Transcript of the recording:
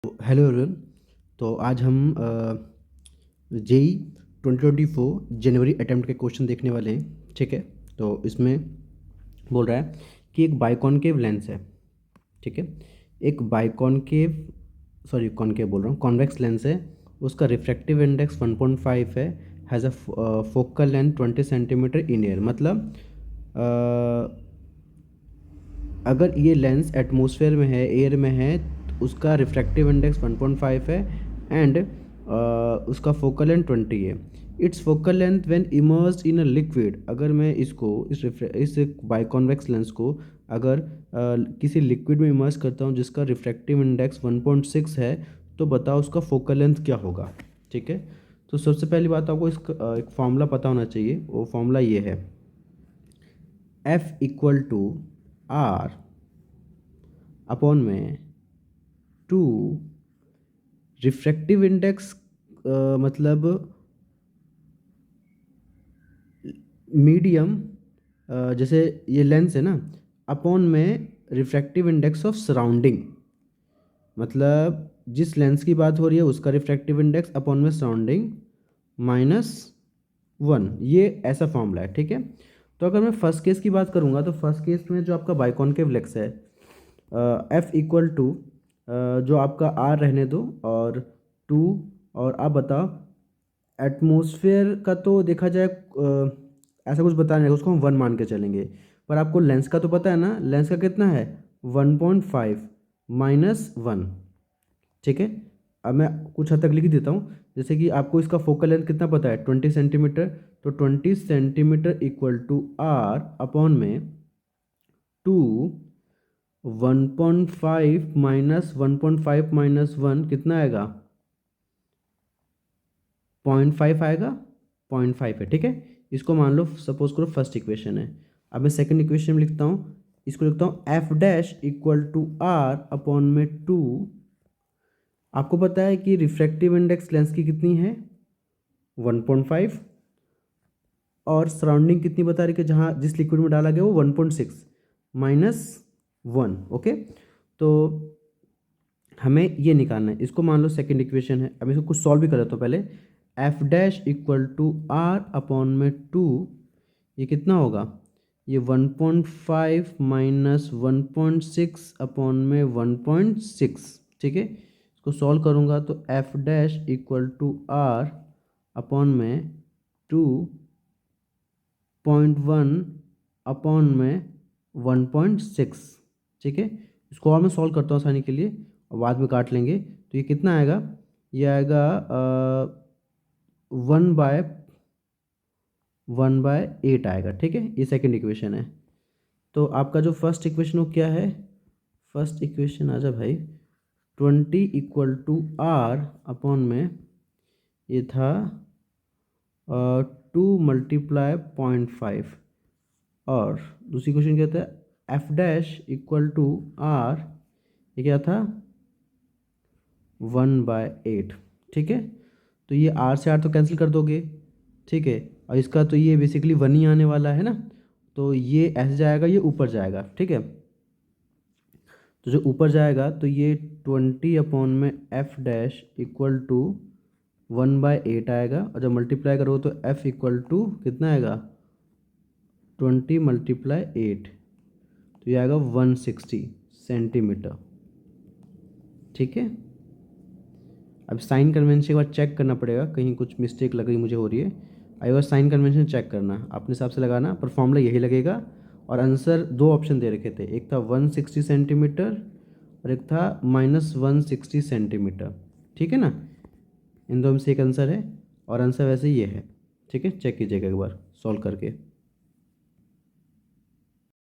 Hello everyone. तो आज हम जेई 2024 जनवरी अटेम्प्ट के क्वेश्चन देखने वाले हैं। ठीक है, तो इसमें बोल रहा है कि एक बाइकॉनकेव लेंस है। ठीक है, एक बाइकॉनकेव कॉनकेव बोल रहा हूँ, कॉन्वेक्स लेंस है। उसका रिफ्रैक्टिव इंडेक्स 1.5 है, has a focal length 20 centimetre in air. मतलब अगर ये लेंस एटमॉस्फेयर में है, एयर में है, तो उसका रिफ्रैक्टिव इंडेक्स 1.5 है एंड उसका फोकल लेंथ 20 है। It's focal length when immersed in a liquid. अगर मैं इसको इस बाइकॉन्वेक्स लेंस को अगर किसी लिक्विड में इमर्स करता हूँ जिसका रिफ्रैक्टिव इंडेक्स 1.6 है, तो बताओ उसका फोकल लेंथ क्या होगा। ठीक है, तो सबसे पहली बात आपको इसका एक फॉर्मूला पता होना चाहिए। वो फॉर्मूला ये है, F=R अपॉन में 2 रिफ्रैक्टिव इंडेक्स, मतलब मीडियम, जैसे ये लेंस है ना, अपॉन में रिफ्रैक्टिव इंडेक्स ऑफ सराउंडिंग। मतलब जिस लेंस की बात हो रही है उसका रिफ्रैक्टिव इंडेक्स अपॉन में सराउंडिंग -1। ये ऐसा फॉर्मूला है। ठीक है, तो अगर मैं फर्स्ट केस की बात करूँगा तो फर्स्ट केस में जो आपका बाइकॉनकेव लेंस है, F=, जो आपका R रहने दो और 2, और आप बताओ एटमॉस्फेयर का तो देखा जाए ऐसा कुछ बता नहीं, उसको हम 1 मान के चलेंगे। पर आपको लेंस का तो पता है ना, लेंस का कितना है 1.5 -1। ठीक है, अब मैं कुछ हद तक लिख देता हूँ। जैसे कि आपको इसका फोकल लेंथ कितना पता है 20 सेंटीमीटर, तो 20 centimetre equal to R upon में 2 1.5 -1.5 - 1 कितना आएगा 0.5 आएगा, 0.5 है। ठीक है, इसको मान लो सपोज करो फर्स्ट इक्वेशन है। अब मैं सेकंड इक्वेशन में लिखता हूँ, इसको लिखता हूँ F'=R अपॉन में 2। आपको पता है कि रिफ्रैक्टिव इंडेक्स लेंस की कितनी है 1.5, और सराउंडिंग कितनी बता रही कि जहाँ जिस लिक्विड में डाला गया वो 1.6 -1। ओके, तो हमें ये निकालना है। इसको मान लो सेकंड इक्वेशन है। अब इसको कुछ सॉल्व भी कर लेता हूँ पहले। F'=R अपॉन में 2, ये कितना होगा, ये 1.5 - 1.6 अपॉन में 1.6। ठीक है, इसको सॉल्व करूँगा तो F'=R अपॉन में 2.1 अपॉन में 1.6। ठीक है, इसको और मैं सॉल्व करता हूँ आसानी के लिए और बाद में काट लेंगे। तो ये कितना आएगा, ये आएगा 1/8 आएगा। ठीक है, ये सेकंड इक्वेशन है। तो आपका जो फर्स्ट इक्वेशन वो क्या है, फर्स्ट इक्वेशन आजा भाई, 20 = R अपॉन में ये था 2 × 0.5, और दूसरी क्वेश्चन क्या था F'=R, ये क्या था 1/8। ठीक है, तो ये R से R तो कैंसिल कर दोगे। ठीक है, और इसका तो ये बेसिकली 1 ही आने वाला है ना, तो ये ऐसे जाएगा, ये ऊपर जाएगा। ठीक है, तो जो ऊपर जाएगा तो ये 20 अपॉन में F'=1/8 आएगा, और जब मल्टीप्लाई करो तो F कितना आएगा 20 × 8, तो ये आएगा 160 सेंटीमीटर। ठीक है, अब साइन कन्वेंशन के बाद चेक करना पड़ेगा, कहीं कुछ मिस्टेक लग रही मुझे हो रही है। आई बार साइन कन्वेंशन चेक करना, अपने हिसाब से लगाना, पर फॉर्मूला यही लगेगा। और आंसर दो ऑप्शन दे रखे थे, एक था 160 सेंटीमीटर और एक था -160 सेंटीमीटर। ठीक है ना, इन दो में से एक आंसर है, और आंसर वैसे ये है। ठीक है, चेक कीजिएगा एक बार सॉल्व करके।